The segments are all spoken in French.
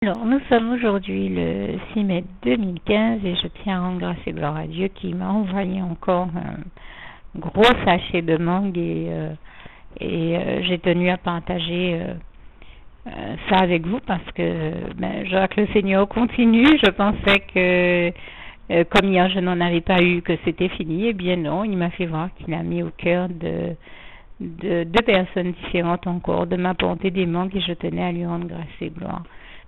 Alors, nous sommes aujourd'hui le 6 mai 2015 et je tiens à rendre grâce et gloire à Dieu qui m'a envoyé encore un gros sachet de mangue et j'ai tenu à partager ça avec vous parce que je vois que le Seigneur continue. Je pensais que comme hier je n'en avais pas eu, que c'était fini. Eh bien non, il m'a fait voir qu'il a mis au cœur de deux personnes différentes encore de m'apporter des mangues et je tenais à lui rendre grâce et gloire.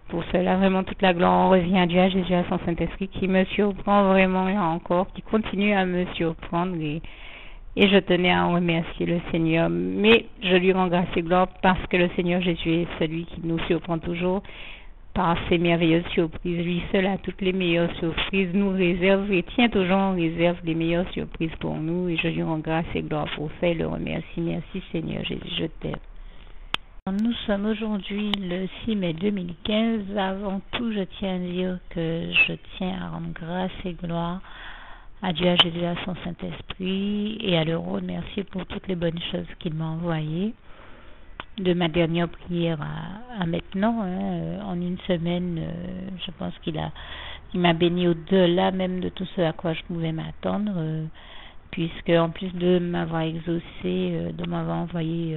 Pour cela, vraiment, toute la gloire en revient à Dieu, à Jésus, à son Saint-Esprit, qui me surprend vraiment là encore, qui continue à me surprendre et je tenais à remercier le Seigneur. Mais je lui rends grâce et gloire parce que le Seigneur Jésus est celui qui nous surprend toujours par ses merveilleuses surprises. Lui seul a toutes les meilleures surprises, nous réserve et tient toujours en réserve les meilleures surprises pour nous et je lui rends grâce et gloire pour ça et le remercie. Merci Seigneur Jésus, je t'aime. Nous sommes aujourd'hui le 6 mai 2015. Avant tout, je tiens à dire que je tiens à rendre grâce et gloire à Dieu, à Jésus, à son Saint-Esprit et à le remercier pour toutes les bonnes choses qu'il m'a envoyées. De ma dernière prière à maintenant, en une semaine, je pense qu'il m'a béni au-delà même de tout ce à quoi je pouvais m'attendre. Puisque en plus de m'avoir exaucé, de m'avoir envoyé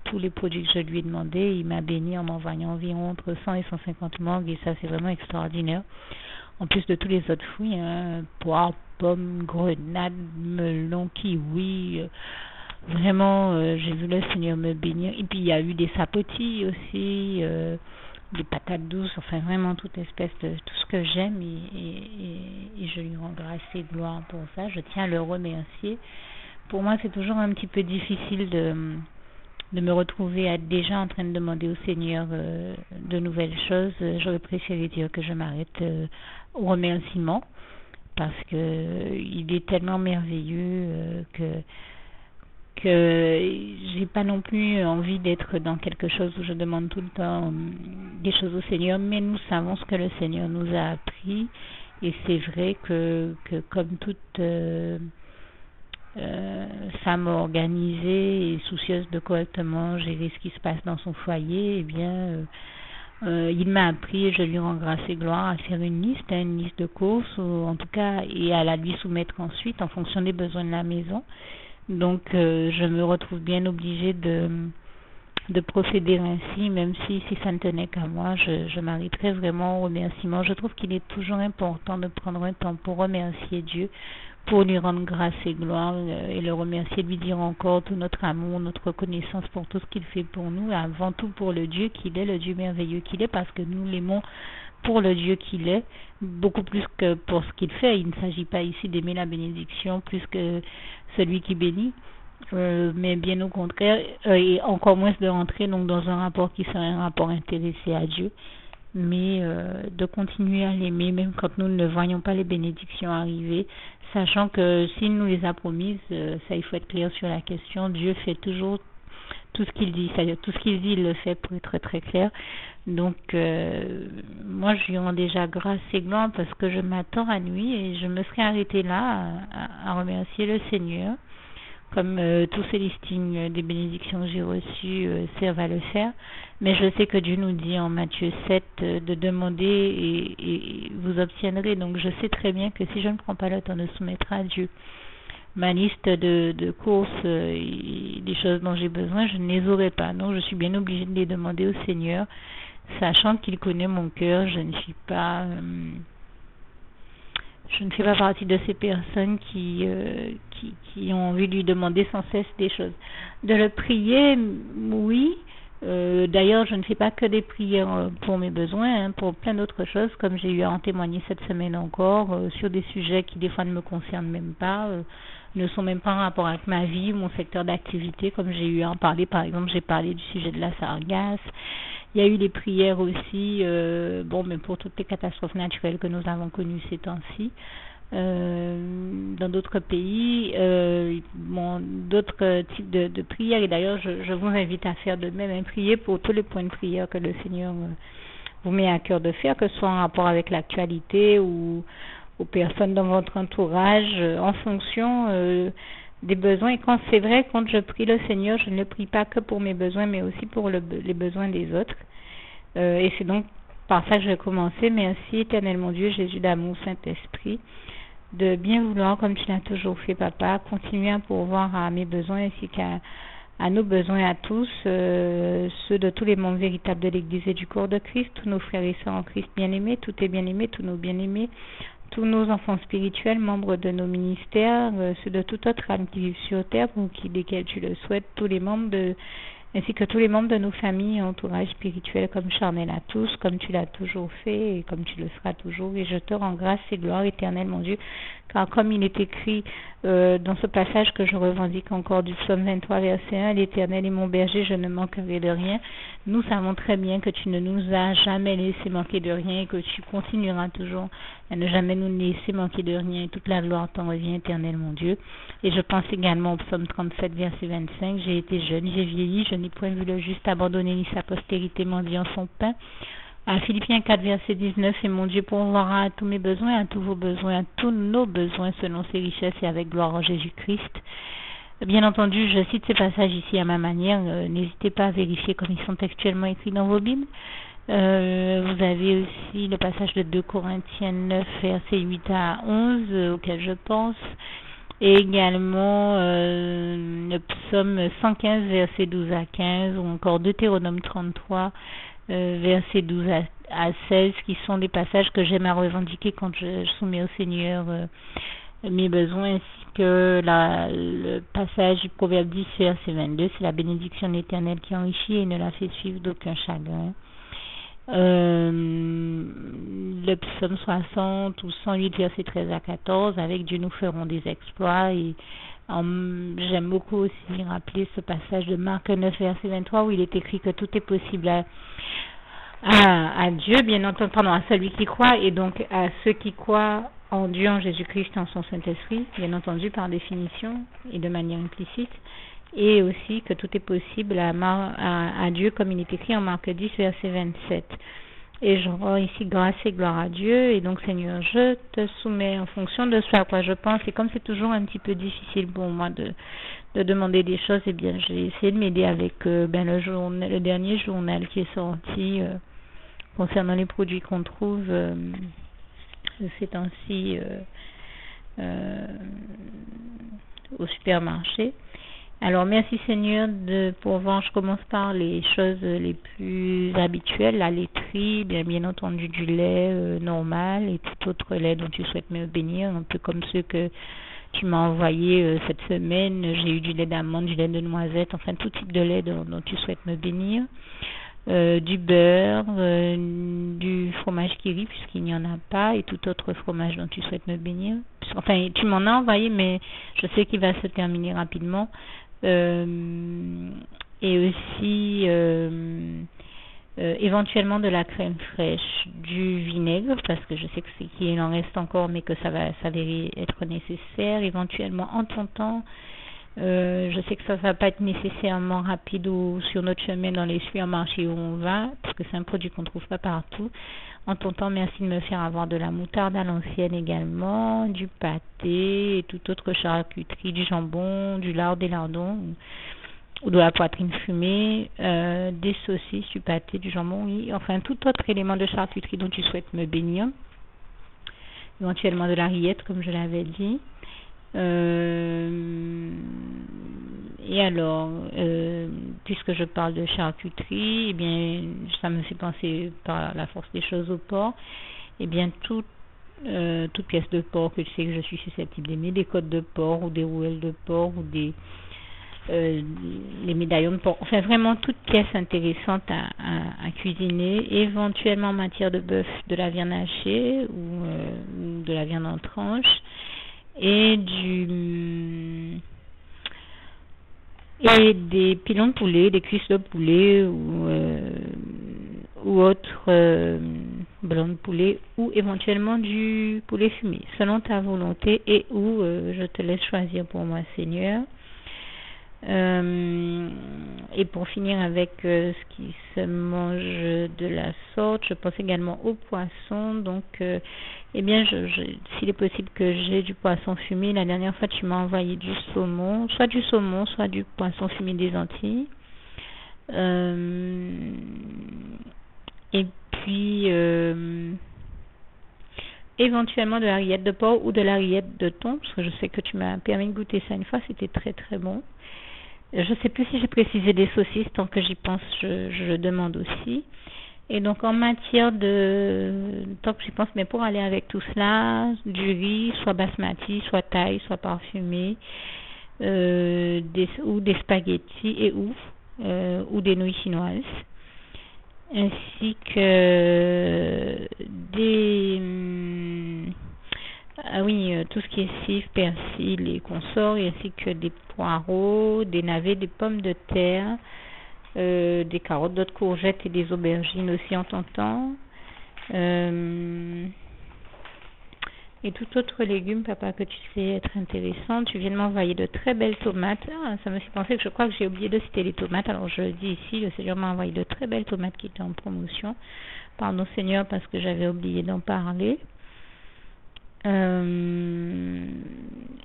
tous les produits que je lui ai demandé, il m'a béni en m'envoyant environ entre 100 et 150 mangues et ça c'est vraiment extraordinaire. En plus de tous les autres fruits, poires, pommes, grenades, melons, kiwis, vraiment j'ai vu le Seigneur me bénir. Et puis il y a eu des sapotis aussi, des patates douces, enfin vraiment toute espèce de tout ce que j'aime et je lui rends grâce et gloire pour ça. Je tiens à le remercier. Pour moi, c'est toujours un petit peu difficile de me retrouver à être déjà en train de demander au Seigneur de nouvelles choses. J'aurais préféré dire que je m'arrête au remerciement parce que il est tellement merveilleux que j'ai pas non plus envie d'être dans quelque chose où je demande tout le temps des choses au Seigneur, mais nous savons ce que le Seigneur nous a appris et c'est vrai que comme toute femme organisée et soucieuse de correctement gérer ce qui se passe dans son foyer, eh bien il m'a appris et je lui rends grâce et gloire à faire une liste de courses ou en tout cas et à la lui soumettre ensuite en fonction des besoins de la maison. Donc je me retrouve bien obligée de procéder ainsi, même si ça ne tenait qu'à moi, je m'arrêterais vraiment au remerciement. Je trouve qu'il est toujours important de prendre un temps pour remercier Dieu, pour lui rendre grâce et gloire et le remercier, lui dire encore tout notre amour, notre reconnaissance pour tout ce qu'il fait pour nous, et avant tout pour le Dieu qu'il est, le Dieu merveilleux qu'il est, parce que nous l'aimons pour le Dieu qu'il est, beaucoup plus que pour ce qu'il fait. Il ne s'agit pas ici d'aimer la bénédiction plus que celui qui bénit, mais bien au contraire, et encore moins de rentrer donc dans un rapport qui serait un rapport intéressé à Dieu, mais de continuer à l'aimer même quand nous ne voyons pas les bénédictions arriver, sachant que s'il nous les a promises, ça il faut être clair sur la question, Dieu fait toujours tout ce qu'il dit, c'est-à-dire tout ce qu'il dit, il le fait pour être très très clair. Donc moi je lui rends déjà grâce et gloire parce que je m'attends à lui et je me serais arrêtée là à remercier le Seigneur comme tous ces listings des bénédictions que j'ai reçues servent à le faire. Mais je sais que Dieu nous dit en Matthieu 7 de demander et vous obtiendrez. Donc je sais très bien que si je ne prends pas le temps de soumettre à Dieu ma liste de courses et des choses dont j'ai besoin, je ne les aurai pas. Donc je suis bien obligée de les demander au Seigneur, sachant qu'il connaît mon cœur. Je ne fais pas partie de ces personnes qui ont envie de lui demander sans cesse des choses. De le prier, oui. D'ailleurs, je ne fais pas que des prières pour mes besoins, pour plein d'autres choses, comme j'ai eu à en témoigner cette semaine encore, sur des sujets qui des fois ne me concernent même pas, ne sont même pas en rapport avec ma vie, mon secteur d'activité, comme j'ai eu à en parler. Par exemple, j'ai parlé du sujet de la sargasse. Il y a eu des prières aussi, mais pour toutes les catastrophes naturelles que nous avons connues ces temps-ci. Dans d'autres pays, d'autres types de prières, et d'ailleurs je vous invite à faire de même, prier pour tous les points de prière que le Seigneur vous met à cœur de faire, que ce soit en rapport avec l'actualité ou aux personnes dans votre entourage, en fonction des besoins. Et quand c'est vrai, quand je prie le Seigneur, je ne le prie pas que pour mes besoins, mais aussi pour les besoins des autres. Et c'est donc par ça que je vais commencer. Merci, Éternel mon Dieu, Jésus d'amour, Saint-Esprit, de bien vouloir, comme tu l'as toujours fait, Papa, continuer à pourvoir à mes besoins ainsi qu'à nos besoins à tous, ceux de tous les membres véritables de l'Église et du corps de Christ, tous nos frères et sœurs en Christ bien-aimés, tous tes bien-aimés, tous nos bien-aimés, tous nos enfants spirituels, membres de nos ministères, ceux de toute autre âme qui vivent sur terre, pour qui, desquels tu le souhaites, tous les membres ainsi que tous les membres de nos familles et entourages spirituels comme charnel à tous, comme tu l'as toujours fait et comme tu le feras toujours. Et je te rends grâce et gloire éternelle, mon Dieu, car comme il est écrit dans ce passage que je revendique encore du psaume 23, verset 1, l'Éternel est mon berger, je ne manquerai de rien. Nous savons très bien que tu ne nous as jamais laissé manquer de rien et que tu continueras toujours à ne jamais nous laisser manquer de rien. Et toute la gloire t'en revient, éternel, mon Dieu. Et je pense également au psaume 37, verset 25, j'ai été jeune, j'ai vieilli, je n'ai point vu le juste abandonné ni sa postérité mendiant son pain. À Philippiens 4, verset 19, et mon Dieu pourvoira à tous mes besoins, à tous vos besoins, à tous nos besoins selon ses richesses et avec gloire en Jésus-Christ. Bien entendu, je cite ces passages ici à ma manière. N'hésitez pas à vérifier comme ils sont textuellement écrits dans vos Bibles. Vous avez aussi le passage de 2 Corinthiens 9, versets 8 à 11, auquel je pense. Et également le psaume 115, versets 12 à 15, ou encore Deutéronome 33, versets 12 à 16, qui sont des passages que j'aime à revendiquer quand je soumets au Seigneur mes besoins, ainsi que le passage du Proverbe 10, verset 22, c'est la bénédiction de l'Éternel qui enrichit et ne la fait suivre d'aucun chagrin. Le psaume 60 ou 108, verset 13 à 14, avec Dieu nous ferons des exploits. Et j'aime beaucoup aussi rappeler ce passage de Marc 9, verset 23, où il est écrit que tout est possible à Dieu, bien entendu, à celui qui croit, et donc à ceux qui croient en Dieu, en Jésus-Christ, en son Saint-Esprit, bien entendu par définition et de manière implicite, et aussi que tout est possible à Dieu, comme il est écrit en Marc 10, verset 27. Et je rends ici grâce et gloire à Dieu, et donc Seigneur, je te soumets en fonction de ce à quoi je pense, et comme c'est toujours un petit peu difficile pour moi de demander des choses, eh bien j'ai essayé de m'aider avec le dernier journal qui est sorti concernant les produits qu'on trouve ces temps-ci au supermarché. Alors merci Seigneur de pourvoir. Je commence par les choses les plus habituelles, la laiterie, bien entendu du lait normal et tout autre lait dont tu souhaites me bénir, un peu comme ceux que tu m'as envoyé cette semaine. J'ai eu du lait d'amande, du lait de noisette, enfin tout type de lait dont tu souhaites me bénir. Du beurre, du fromage qui rit puisqu'il n'y en a pas, et tout autre fromage dont tu souhaites me bénir. Enfin, tu m'en as envoyé, mais je sais qu'il va se terminer rapidement. Et aussi éventuellement de la crème fraîche, du vinaigre, parce que je sais qu'il en reste encore, mais que ça va s'avérer être nécessaire. Éventuellement en ton temps. Je sais que ça ne va pas être nécessairement rapide ou sur notre chemin dans les supermarchés où on va, parce que c'est un produit qu'on ne trouve pas partout. En ton temps, merci de me faire avoir de la moutarde à l'ancienne également, du pâté et toute autre charcuterie, du jambon, du lard, des lardons ou de la poitrine fumée, des saucisses, du pâté, du jambon, oui, enfin tout autre élément de charcuterie dont tu souhaites me bénir. Éventuellement de la rillette, comme je l'avais dit. Et alors, puisque je parle de charcuterie, eh bien, ça me fait penser par la force des choses au porc. Eh bien, toute pièce de porc que je sais que je suis susceptible d'aimer, des côtes de porc ou des rouelles de porc ou les médaillons de porc, enfin vraiment toute pièce intéressante à cuisiner, éventuellement en matière de bœuf, de la viande hachée ou de la viande en tranches. Et des pilons de poulet, des cuisses de poulet ou autres blancs de poulet ou éventuellement du poulet fumé, selon ta volonté et où je te laisse choisir pour moi, Seigneur. Et pour finir avec ce qui se mange de la sorte, je pense également au poisson. Donc, eh bien, s'il est possible que j'ai du poisson fumé. La dernière fois, tu m'as envoyé du saumon, soit du poisson fumé des Antilles. Et puis, éventuellement de la rillette de porc ou de la rillette de thon, parce que je sais que tu m'as permis de goûter ça une fois, c'était très très bon. Je ne sais plus si j'ai précisé des saucisses, tant que j'y pense, je le demande aussi. Et donc en matière tant que j'y pense, mais pour aller avec tout cela, du riz, soit basmati, soit thaï, soit parfumé, ou des spaghettis ou des nouilles chinoises, ainsi que tout ce qui est cive, persil et consorts, ainsi que des poireaux, des navets, des pommes de terre, des carottes, d'autres courgettes et des aubergines aussi en tentant. Et tout autre légume, papa, que tu sais être intéressant. Tu viens de m'envoyer de très belles tomates. Ah, ça me fait penser que je crois que j'ai oublié de citer les tomates. Alors je le dis ici, le Seigneur m'a envoyé de très belles tomates qui étaient en promotion. Pardon Seigneur, parce que j'avais oublié d'en parler.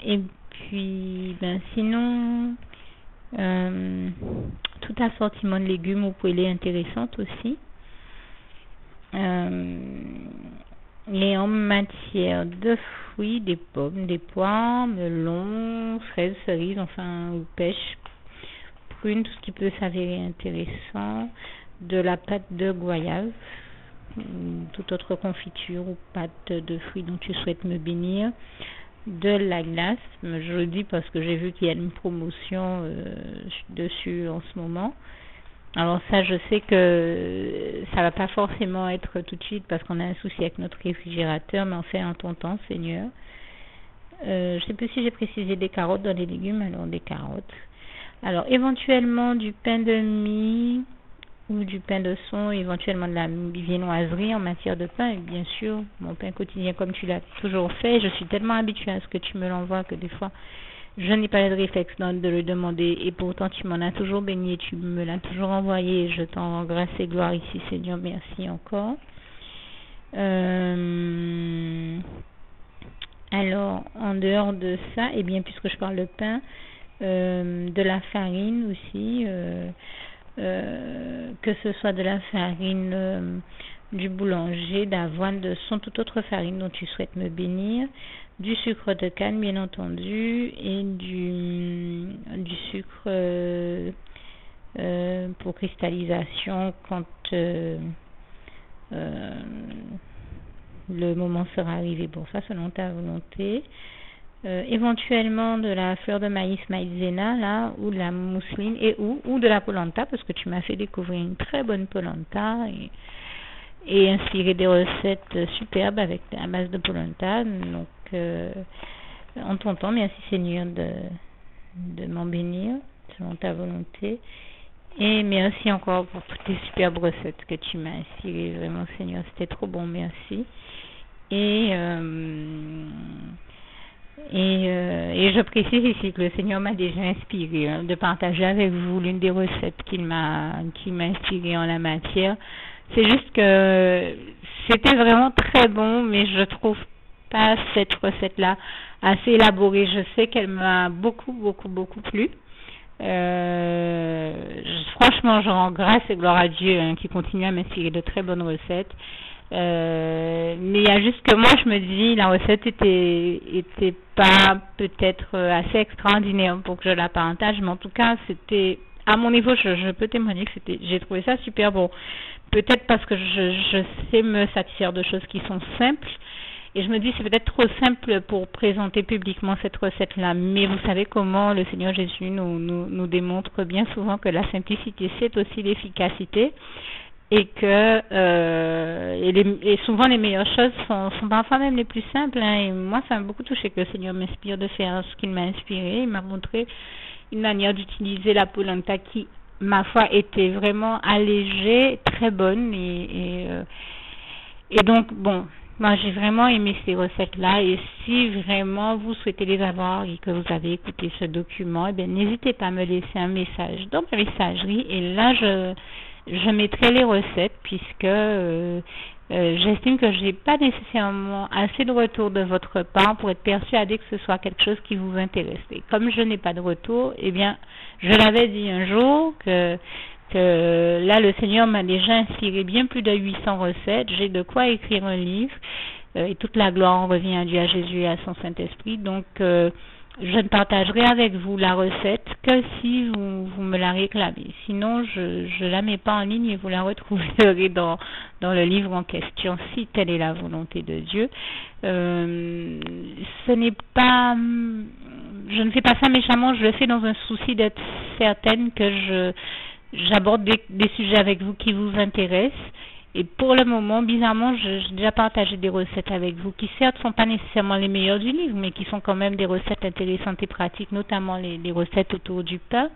Et puis, sinon, tout assortiment de légumes ou poêlées intéressantes aussi. Et en matière de fruits, des pommes, des poires, melons, fraises, cerises, enfin, ou pêches, prunes, tout ce qui peut s'avérer intéressant, de la pâte de goyave, toute autre confiture ou pâte de fruits dont tu souhaites me bénir, de la glace, je le dis parce que j'ai vu qu'il y a une promotion dessus en ce moment. Alors ça, je sais que ça va pas forcément être tout de suite parce qu'on a un souci avec notre réfrigérateur, mais on fait en ton temps, Seigneur. Je sais plus si j'ai précisé des carottes dans les légumes, alors des carottes. Alors éventuellement du pain de mie ou du pain de son, éventuellement de la viennoiserie en matière de pain, et bien sûr mon pain quotidien comme tu l'as toujours fait. Je suis tellement habituée à ce que tu me l'envoies que des fois je n'ai pas de réflexe de le demander, et pourtant tu m'en as toujours béni, tu me l'as toujours envoyé, et je t'en rends grâce et gloire ici, Seigneur, merci encore. Alors, en dehors de ça, et bien puisque je parle de pain, de la farine aussi, que ce soit de la farine du boulanger, d'avoine, de son, toute autre farine dont tu souhaites me bénir, du sucre de canne bien entendu, et du sucre pour cristallisation quand le moment sera arrivé pour ça, selon ta volonté. Éventuellement de la fleur de maïs maïzena là, ou de la mousseline ou de la polenta, parce que tu m'as fait découvrir une très bonne polenta et inspiré des recettes superbes à base de polenta. Donc en ton temps, merci Seigneur de m'en bénir selon ta volonté, et merci encore pour toutes les superbes recettes que tu m'as inspirées, vraiment Seigneur, c'était trop bon, merci. Et je précise ici que le Seigneur m'a déjà inspiré de partager avec vous l'une des recettes qui m'a inspiré en la matière. C'est juste que c'était vraiment très bon, mais je trouve pas cette recette-là assez élaborée. Je sais qu'elle m'a beaucoup plu. Franchement, je rends grâce et gloire à Dieu qui continue à m'inspirer de très bonnes recettes. Mais il y a juste que moi je me dis la recette était pas peut-être assez extraordinaire pour que je la partage, mais en tout cas c'était à mon niveau, je peux témoigner que j'ai trouvé ça super bon. Peut-être parce que je sais me satisfaire de choses qui sont simples, et je me dis c'est peut-être trop simple pour présenter publiquement cette recette-là, mais vous savez comment le Seigneur Jésus nous démontre bien souvent que la simplicité c'est aussi l'efficacité, et que et souvent les meilleures choses sont parfois même les plus simples, et moi ça m'a beaucoup touché que le Seigneur m'inspire de faire ce qu'il m'a inspiré. Il m'a montré une manière d'utiliser la polenta qui, ma foi, était vraiment allégée, très bonne, et donc bon, moi j'ai vraiment aimé ces recettes-là, et si vraiment vous souhaitez les avoir et que vous avez écouté ce document, eh bien n'hésitez pas à me laisser un message dans ma messagerie, et là je mettrai les recettes, puisque j'estime que je n'ai pas nécessairement assez de retour de votre part pour être persuadée que ce soit quelque chose qui vous intéresse. Et comme je n'ai pas de retour, eh bien, je l'avais dit un jour que Là, le Seigneur m'a déjà inspiré bien plus de 800 recettes. J'ai de quoi écrire un livre. Et toute la gloire revient à Dieu, à Jésus et à son Saint-Esprit. Donc, je ne partagerai avec vous la recette que si vous me la réclamez. Sinon, je la mets pas en ligne et vous la retrouverez dans le livre en question, si telle est la volonté de Dieu. Ce n'est pas... Je ne fais pas ça méchamment, je le fais dans un souci d'être certaine que j'aborde des sujets avec vous qui vous intéressent. Et pour le moment, bizarrement, j'ai déjà partagé des recettes avec vous qui certes ne sont pas nécessairement les meilleures du livre, mais qui sont quand même des recettes intéressantes et pratiques, notamment les recettes autour du pain.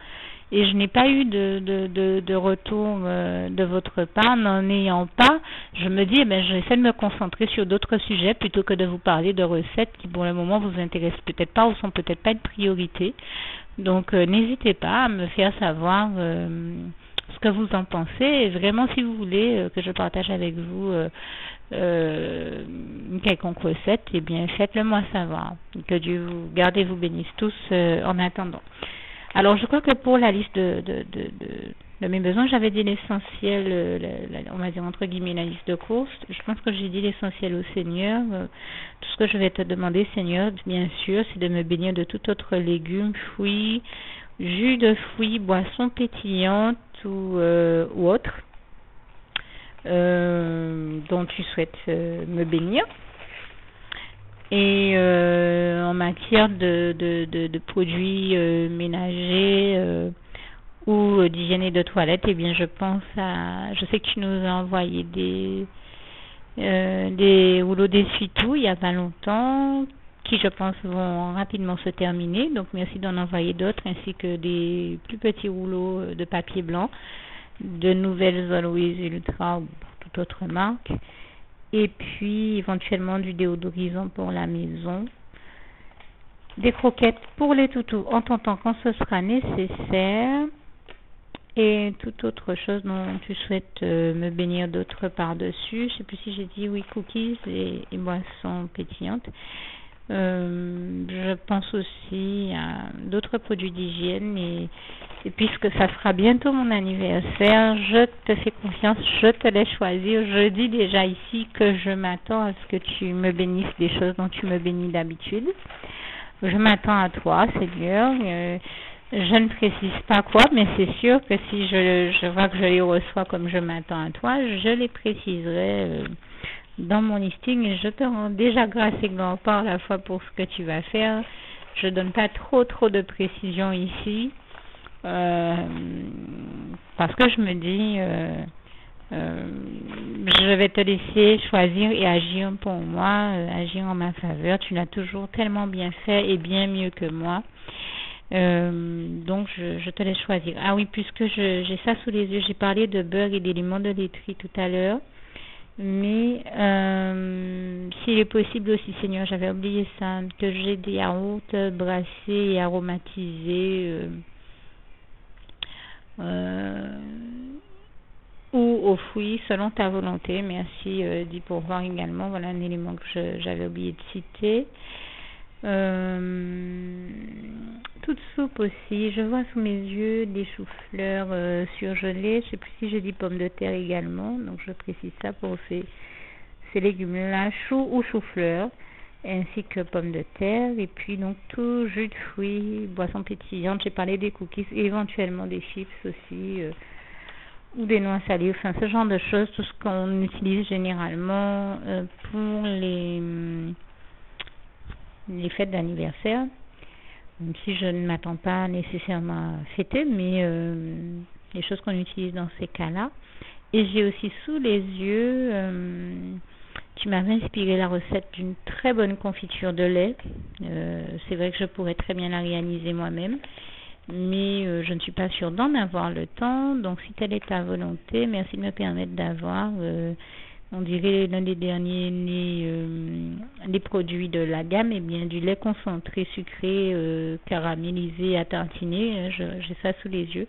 Et je n'ai pas eu de retour de votre part. N'en ayant pas, je me dis, j'essaie de me concentrer sur d'autres sujets plutôt que de vous parler de recettes qui pour le moment vous intéressent peut-être pas ou sont peut-être pas une priorité. Donc n'hésitez pas à me faire savoir ce que vous en pensez, et vraiment si vous voulez que je partage avec vous une quelconque recette, eh bien faites-le moi savoir. Que Dieu vous garde et vous bénisse tous en attendant. Alors je crois que pour la liste de mes besoins, j'avais dit l'essentiel, on va dire entre guillemets la liste de courses. Je pense que j'ai dit l'essentiel au Seigneur. Tout ce que je vais te demander, Seigneur, bien sûr, c'est de me bénir de tout autre légume, fruits, jus de fruits, boissons pétillantes ou autres dont tu souhaites me bénir. Et en matière de produits ménagers ou d'hygiène et de toilette, eh bien je sais que tu nous as envoyé des rouleaux d'essuie-tout il y a pas longtemps, qui je pense vont rapidement se terminer. Donc merci d'en envoyer d'autres, ainsi que des plus petits rouleaux de papier blanc, de nouvelles Always Ultra ou toute autre marque. Et puis éventuellement du déodorisant pour la maison, des croquettes pour les toutous en ton temps quand ce sera nécessaire, et toute autre chose dont tu souhaites me bénir d'autre par-dessus. Je sais plus si j'ai dit oui, cookies et boissons pétillantes. Je pense aussi à d'autres produits d'hygiène, et puisque ça sera bientôt mon anniversaire, je te fais confiance, je te laisse choisir. Je dis déjà ici que je m'attends à ce que tu me bénisses des choses dont tu me bénis d'habitude. Je m'attends à toi, Seigneur. Je ne précise pas quoi, mais c'est sûr que si je vois que je les reçois comme je m'attends à toi, je les préciserai dans mon listing, et je te rends déjà grâce et gloire par la foi pour ce que tu vas faire. Je donne pas trop de précision ici, parce que je me dis je vais te laisser choisir et agir pour moi, agir en ma faveur. Tu l'as toujours tellement bien fait et bien mieux que moi. Donc je te laisse choisir. Ah oui, puisque j'ai ça sous les yeux, j'ai parlé de beurre et d'éléments de laiterie tout à l'heure. Mais s'il est possible aussi, Seigneur, j'avais oublié ça, que j'ai des yaourts brassés et aromatisés ou aux fruits, selon ta volonté. Merci d'y pourvoir également. Voilà un élément que j'avais oublié de citer. Toute soupe aussi. Je vois sous mes yeux des choux-fleurs surgelés. Je ne sais plus si j'ai dit pommes de terre également. Donc je précise ça pour ces légumes-là, choux ou choux-fleurs, ainsi que pommes de terre. Et puis donc tout jus de fruits, boissons pétillantes. J'ai parlé des cookies, éventuellement des chips aussi, ou des noix salées. Enfin ce genre de choses, tout ce qu'on utilise généralement pour les fêtes d'anniversaire, même si je ne m'attends pas nécessairement à fêter, mais les choses qu'on utilise dans ces cas-là. Et j'ai aussi sous les yeux, tu m'avais inspiré la recette d'une très bonne confiture de lait. C'est vrai que je pourrais très bien la réaliser moi-même, mais je ne suis pas sûre d'en avoir le temps. Donc si telle est ta volonté, merci de me permettre d'avoir on dirait l'un des derniers des produits de la gamme, et bien du lait concentré sucré caramélisé à tartiner. J'ai ça sous les yeux.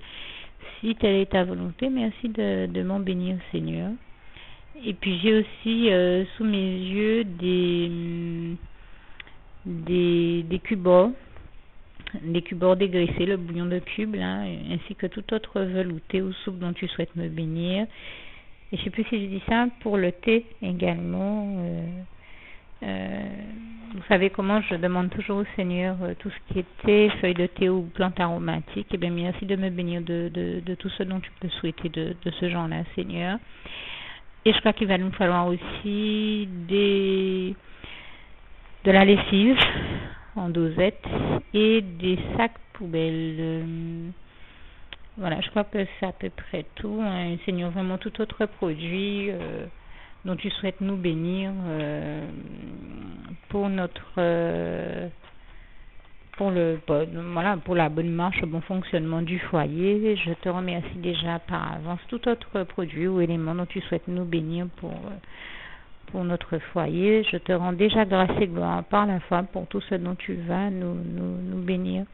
Si telle est ta volonté, merci de m'en bénir, Seigneur. Et puis j'ai aussi sous mes yeux des cubes les cubes hors dégraissés, le bouillon de cubes, là, ainsi que tout autre velouté ou soupe dont tu souhaites me bénir. Et je ne sais plus si je dis ça, pour le thé également. Vous savez comment je demande toujours au Seigneur tout ce qui est thé, feuilles de thé ou plantes aromatiques. Eh bien, merci de me bénir de tout ce dont tu peux souhaiter de ce genre-là, Seigneur. Et je crois qu'il va nous falloir aussi de la lessive en dosette et des sacs poubelles. Voilà, je crois que c'est à peu près tout. Hein. Seigneur, vraiment tout autre produit dont tu souhaites nous bénir pour pour la bonne marche, le bon fonctionnement du foyer. Je te remercie déjà par avance tout autre produit ou élément dont tu souhaites nous bénir pour notre foyer. Je te rends déjà grâce et gloire par la foi pour tout ce dont tu vas nous bénir.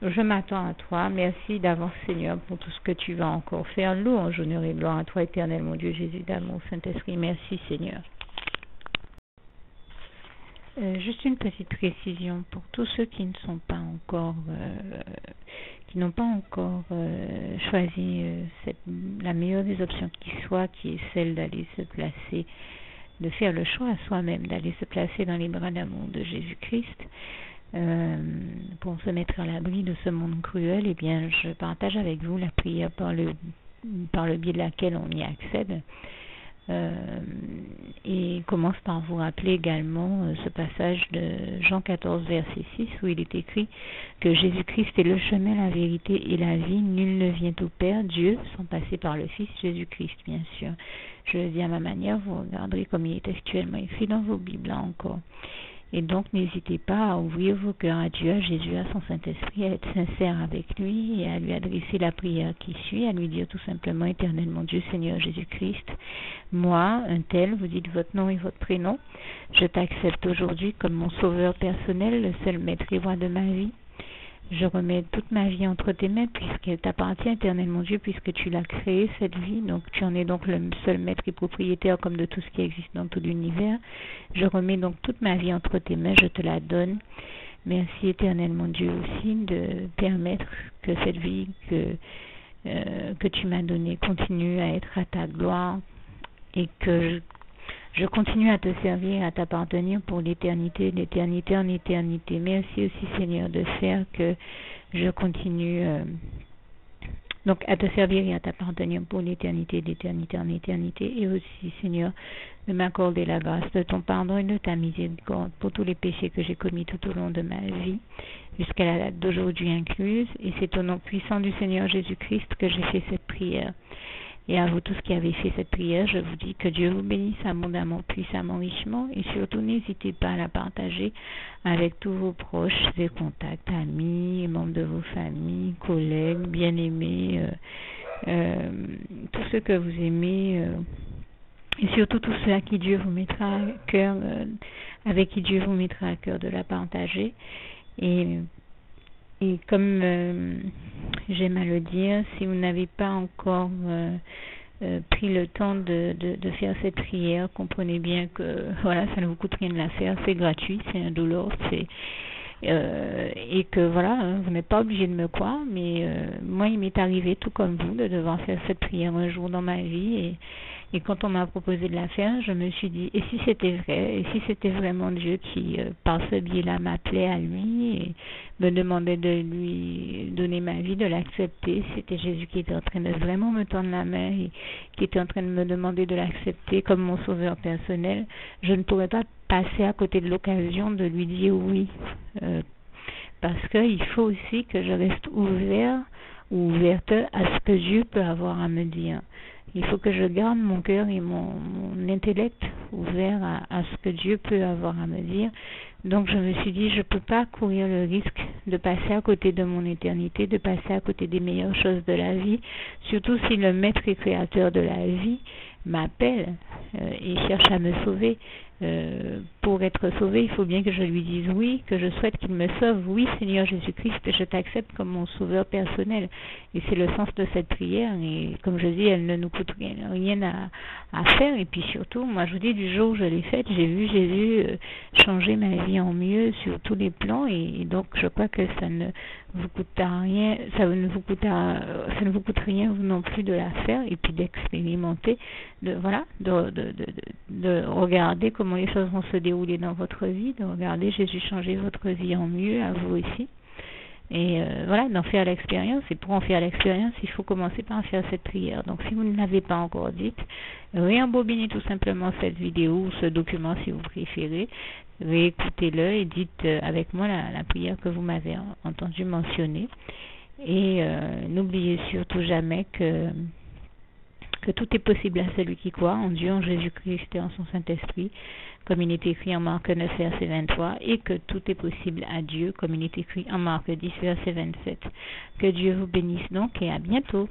Je m'attends à toi. Merci d'avance, Seigneur, pour tout ce que tu vas encore faire. Louange, honneur et gloire à toi, éternel, mon Dieu, Jésus d'amour, Saint-Esprit. Merci, Seigneur. Juste une petite précision pour tous ceux qui ne sont pas encore, choisi la meilleure des options qui soit, qui est celle d'aller se placer, de faire le choix à soi-même, d'aller se placer dans les bras d'amour de Jésus-Christ, pour se mettre à l'abri de ce monde cruel. Eh bien, je partage avec vous la prière par le biais de laquelle on y accède. Et commence par vous rappeler également ce passage de Jean 14, verset 6, où il est écrit que Jésus-Christ est le chemin, la vérité et la vie. Nul ne vient au Père, Dieu, sans passer par le Fils Jésus-Christ, bien sûr. Je le dis à ma manière, vous regarderez comme il est actuellement écrit dans vos Bibles là encore. Et donc, n'hésitez pas à ouvrir vos cœurs à Dieu, à Jésus, à son Saint-Esprit, à être sincère avec lui et à lui adresser la prière qui suit, à lui dire tout simplement, éternel mon Dieu, Seigneur Jésus-Christ, moi, un tel, vous dites votre nom et votre prénom, je t'accepte aujourd'hui comme mon sauveur personnel, le seul maître et roi de ma vie. Je remets toute ma vie entre tes mains puisqu'elle t'appartient, éternel mon Dieu, puisque tu l'as créée, cette vie. Donc tu en es donc le seul maître et propriétaire comme de tout ce qui existe dans tout l'univers. Je remets donc toute ma vie entre tes mains, je te la donne. Merci, éternel mon Dieu, aussi de permettre que cette vie que tu m'as donnée continue à être à ta gloire et que je continue à te servir, à t'appartenir pour l'éternité, d'éternité en éternité. Merci aussi, Seigneur, de faire que je continue donc à te servir et à t'appartenir pour l'éternité, d'éternité en éternité. Et aussi, Seigneur, de m'accorder la grâce de ton pardon et de ta miséricorde pour tous les péchés que j'ai commis tout au long de ma vie, jusqu'à la date d'aujourd'hui incluse. Et c'est au nom puissant du Seigneur Jésus-Christ que j'ai fait cette prière. Et à vous tous qui avez fait cette prière, je vous dis que Dieu vous bénisse abondamment, puissamment, richement. Et surtout, n'hésitez pas à la partager avec tous vos proches et contacts, amis, membres de vos familles, collègues, bien-aimés, tous ceux que vous aimez, et surtout tous ceux à qui Dieu vous mettra à cœur, avec qui Dieu vous mettra à cœur de la partager. Et comme j'aime à le dire, si vous n'avez pas encore pris le temps de faire cette prière, comprenez bien que voilà, ça ne vous coûte rien de la faire, c'est gratuit, c'est indolore, et que voilà, vous n'êtes pas obligé de me croire, mais moi il m'est arrivé tout comme vous de devoir faire cette prière un jour dans ma vie, et quand on m'a proposé de la faire, je me suis dit, et si c'était vrai, et si c'était vraiment Dieu qui, par ce biais-là, m'appelait à lui et me demandait de lui donner ma vie, de l'accepter, c'était Jésus qui était en train de vraiment me tendre la main et qui était en train de me demander de l'accepter comme mon sauveur personnel, je ne pourrais pas passer à côté de l'occasion de lui dire oui, parce qu'il faut aussi que je reste ouvert ou ouverte à ce que Dieu peut avoir à me dire. Il faut que je garde mon cœur et mon intellect ouvert à ce que Dieu peut avoir à me dire. Donc je me suis dit, je ne peux pas courir le risque de passer à côté de mon éternité, de passer à côté des meilleures choses de la vie, surtout si le maître et créateur de la vie m'appelle et cherche à me sauver pour être sauvé, il faut bien que je lui dise oui, que je souhaite qu'il me sauve. Oui, Seigneur Jésus-Christ, je t'accepte comme mon sauveur personnel. Et c'est le sens de cette prière. Et comme je dis, elle ne nous coûte rien à faire. Et puis surtout, moi je vous dis, du jour où je l'ai faite, j'ai vu Jésus changer ma vie en mieux sur tous les plans. Et donc je crois que ça ne vous coûtera rien, ça ne vous coûte rien vous non plus de la faire et puis d'expérimenter, de regarder comment les choses vont se dérouler dans votre vie, de regarder Jésus changer votre vie en mieux, à vous aussi. Et d'en faire l'expérience. Et pour en faire l'expérience, il faut commencer par faire cette prière. Donc si vous ne l'avez pas encore dite, réembobinez tout simplement cette vidéo ou ce document si vous préférez, réécoutez-le et dites avec moi la prière que vous m'avez entendu mentionner. Et n'oubliez surtout jamais que tout est possible à celui qui croit en Dieu, en Jésus-Christ et en son Saint-Esprit, comme il est écrit en Marc 9, verset 23, et que tout est possible à Dieu, comme il est écrit en Marc 10, verset 27. Que Dieu vous bénisse donc et à bientôt.